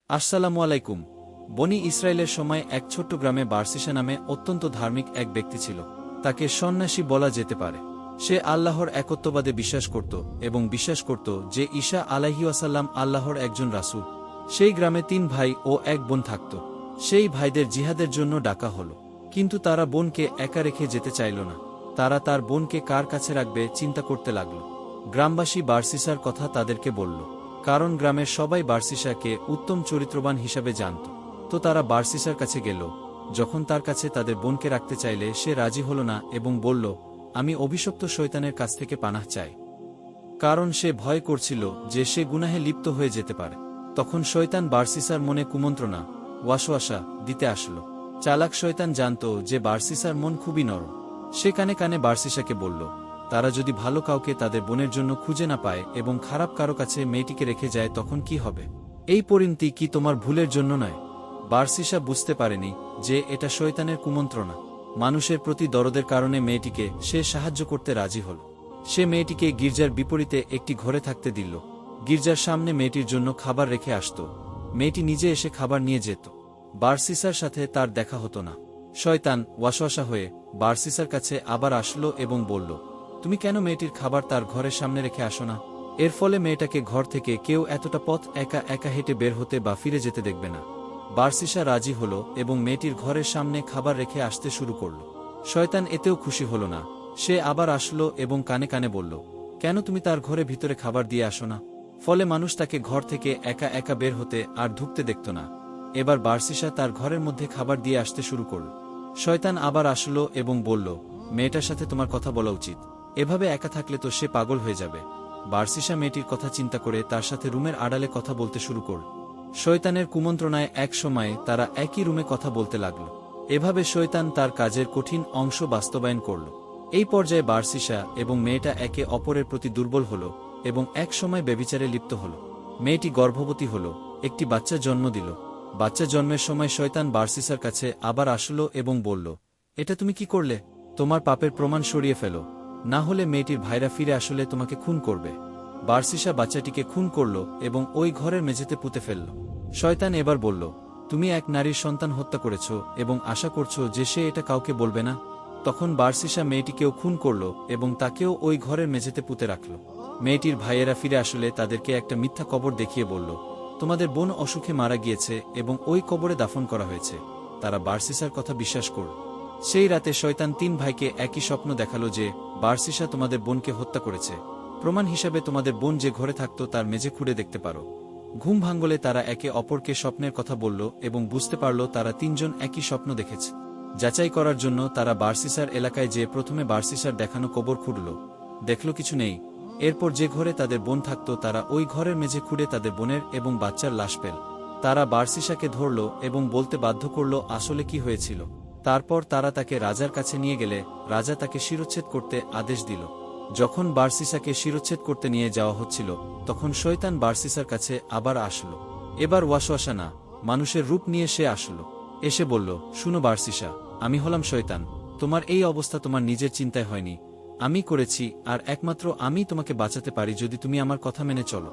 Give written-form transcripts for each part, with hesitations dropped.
আসসালামু আলাইকুম। বনি ইসরায়েলের সময় এক ছোট্ট গ্রামে বারসিসা নামে অত্যন্ত ধার্মিক এক ব্যক্তি ছিল। তাকে সন্ন্যাসী বলা যেতে পারে। সে আল্লাহর একত্ববাদে বিশ্বাস করত এবং বিশ্বাস করত যে ঈসা আলাইহিওয়াসাল্লাম আল্লাহর একজন রাসূল। সেই গ্রামে ৩ ভাই ও ১ বোন থাকত। সেই ভাইদের জিহাদের জন্য ডাকা হল, কিন্তু তারা বোনকে একা রেখে যেতে চাইল না। তারা তার বোনকে কার কাছে রাখবে চিন্তা করতে লাগল। গ্রামবাসী বারসিসার কথা তাদেরকে বলল, কারণ গ্রামের সবাই বারসিসাকে উত্তম চরিত্রবান হিসাবে জানত। তো তারা বারসিসার কাছে গেল। যখন তার কাছে তাদের বোনকে রাখতে চাইলে সে রাজি হল না এবং বলল, আমি অভিশপ্ত শয়তানের কাছ থেকে পানাহ চাই, কারণ সে ভয় করছিল যে সে গুনাহে লিপ্ত হয়ে যেতে পারে। তখন শয়তান বারসিসার মনে কুমন্ত্রণা, ওয়াসওয়াসা দিতে আসলো। চালাক শয়তান জানত যে বারসিসার মন খুবই নরম। সে কানে কানে বারসিসাকে বলল, তারা যদি ভালো কাউকে তাদের বোনের জন্য খুঁজে না পায় এবং খারাপ কারো কাছে মেয়েটিকে রেখে যায় তখন কি হবে? এই পরিণতি কি তোমার ভুলের জন্য নয়? বারসিসা বুঝতে পারেনি যে এটা শয়তানের কুমন্ত্রণা। মানুষের প্রতি দরদের কারণে মেয়েটিকে সে সাহায্য করতে রাজি হল। সে মেয়েটিকে গির্জার বিপরীতে একটি ঘরে থাকতে দিল। গির্জার সামনে মেয়েটির জন্য খাবার রেখে আসত। মেয়েটি নিজে এসে খাবার নিয়ে যেত। বারসিসার সাথে তার দেখা হতো না। শয়তান ওয়াসওয়াসা হয়ে বারসিসার কাছে আবার আসলো এবং বলল, তুমি কেন মেয়েটির খাবার তার ঘরের সামনে রেখে আসো না? এর ফলে মেয়েটাকে ঘর থেকে কেউ এতটা পথ একা একা হেঁটে বের হতে বা ফিরে যেতে দেখবে না। বারসিসা রাজি হল এবং মেয়েটির ঘরের সামনে খাবার রেখে আসতে শুরু করল। শয়তান এতেও খুশি হল না। সে আবার আসলো এবং কানে কানে বলল, কেন তুমি তার ঘরে ভিতরে খাবার দিয়ে আসো না? ফলে মানুষ তাকে ঘর থেকে একা একা বের হতে আর ঢুকতে দেখত না। এবার বারসিসা তার ঘরের মধ্যে খাবার দিয়ে আসতে শুরু করল। শয়তান আবার আসলো এবং বলল, মেয়েটার সাথে তোমার কথা বলা উচিত। এভাবে একা থাকলে তো সে পাগল হয়ে যাবে। বারসিসা মেয়েটির কথা চিন্তা করে তার সাথে রুমের আড়ালে কথা বলতে শুরু করল। শয়তানের কুমন্ত্রণায় এক সময়ে তারা একই রুমে কথা বলতে লাগল। এভাবে শয়তান তার কাজের কঠিন অংশ বাস্তবায়ন করল। এই পর্যায়ে বারসিসা এবং মেয়েটা একে অপরের প্রতি দুর্বল হল এবং এক সময় ব্যভিচারে লিপ্ত হল। মেয়েটি গর্ভবতী হল, একটি বাচ্চা জন্ম দিল। বাচ্চা জন্মের সময় শয়তান বারসিসার কাছে আবার আসলো এবং বলল, এটা তুমি কি করলে? তোমার পাপের প্রমাণ সরিয়ে ফেলো, না হলে মেয়েটির ভাইরা ফিরে আসলে তোমাকে খুন করবে। বারসিসা বাচ্চাটিকে খুন করল এবং ওই ঘরের মেঝেতে পুঁতে ফেলল। শয়তান এবার বলল, তুমি এক নারীর সন্তান হত্যা করেছ এবং আশা করছো যে সে এটা কাউকে বলবে না। তখন বারসিসা মেয়েটিকেও খুন করল এবং তাকেও ওই ঘরের মেঝেতে পুঁতে রাখল। মেয়েটির ভাইয়েরা ফিরে আসলে তাদেরকে একটা মিথ্যা কবর দেখিয়ে বলল, তোমাদের বোন অসুখে মারা গিয়েছে এবং ওই কবরে দাফন করা হয়েছে। তারা বারসিসার কথা বিশ্বাস করল। সেই রাতে শয়তান ৩ ভাইকে একই স্বপ্ন দেখালো যে বারসিসা তোমাদের বোনকে হত্যা করেছে। প্রমাণ হিসাবে তোমাদের বোন যে ঘরে থাকত তার মেঝে খুঁড়ে দেখতে পারো। ঘুম ভাঙলে তারা একে অপরকে স্বপ্নের কথা বলল এবং বুঝতে পারল তারা ৩ জন একই স্বপ্ন দেখেছে। যাচাই করার জন্য তারা বারসিসার এলাকায় যেয়ে প্রথমে বারসিসার দেখানো কবর খুঁড়ল, দেখল কিছু নেই। এরপর যে ঘরে তাদের বোন থাকত তারা ওই ঘরের মেঝে খুঁড়ে তাদের বোনের এবং বাচ্চার লাশ পেল। তারা বারসিসাকে ধরল এবং বলতে বাধ্য করল আসলে কি হয়েছিল। তারপর তারা তাকে রাজার কাছে নিয়ে গেলে রাজা তাকে শিরচ্ছেদ করতে আদেশ দিল। যখন বারসিসাকে শিরচ্ছেদ করতে নিয়ে যাওয়া হচ্ছিল তখন শয়তান বারসিসার কাছে আবার আসলো। এবার ওয়াসওয়াসা না, মানুষের রূপ নিয়ে সে আসলো। এসে বলল, শুনো বারসিসা, আমি হলাম শয়তান। তোমার এই অবস্থা তোমার নিজের চিন্তায় হয়নি, আমি করেছি, আর একমাত্র আমি তোমাকে বাঁচাতে পারি যদি তুমি আমার কথা মেনে চলো।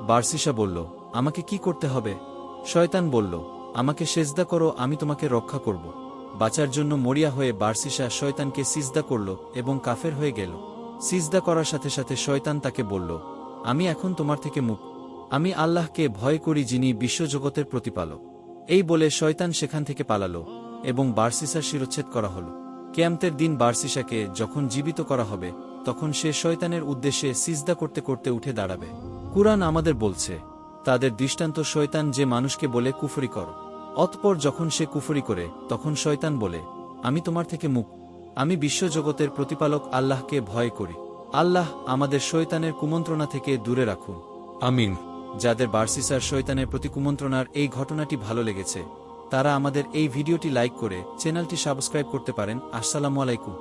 বারসিসা বলল, আমাকে কি করতে হবে? শয়তান বলল, আমাকে সেজদা করো, আমি তোমাকে রক্ষা করব। বাঁচার জন্য মরিয়া হয়ে বারসিসা শয়তানকে সিজদা করল এবং কাফের হয়ে গেল। সিজদা করার সাথে সাথে শয়তান তাকে বলল, আমি এখন তোমার থেকে মুক্ত। আমি আল্লাহকে ভয় করি যিনি বিশ্বজগতের প্রতিপালক। এই বলে শয়তান সেখান থেকে পালালো এবং বারসিসার শিরচ্ছেদ করা হল। কিয়ামতের দিন বারসিসাকে যখন জীবিত করা হবে তখন সে শয়তানের উদ্দেশ্যে সিজদা করতে করতে উঠে দাঁড়াবে। কুরআন আমাদের বলছে, তাদের দৃষ্টান্ত শয়তান যে মানুষকে বলে কুফরি করো। অতঃপর যখন সে কুফরি করে তখন শয়তান বলে, আমি তোমার থেকে মুক্ত। আমি বিশ্বজগতের প্রতিপালক আল্লাহকে ভয় করি। আল্লাহ আমাদের শয়তানের কুমন্ত্রণা থেকে দূরে রাখুন, আমিন। যাদের বারসিসার শয়তানের প্রতি কুমন্ত্রণার এই ঘটনাটি ভালো লেগেছে তারা আমাদের এই ভিডিওটি লাইক করে চ্যানেলটি সাবস্ক্রাইব করতে পারেন। আসসালামু আলাইকুম।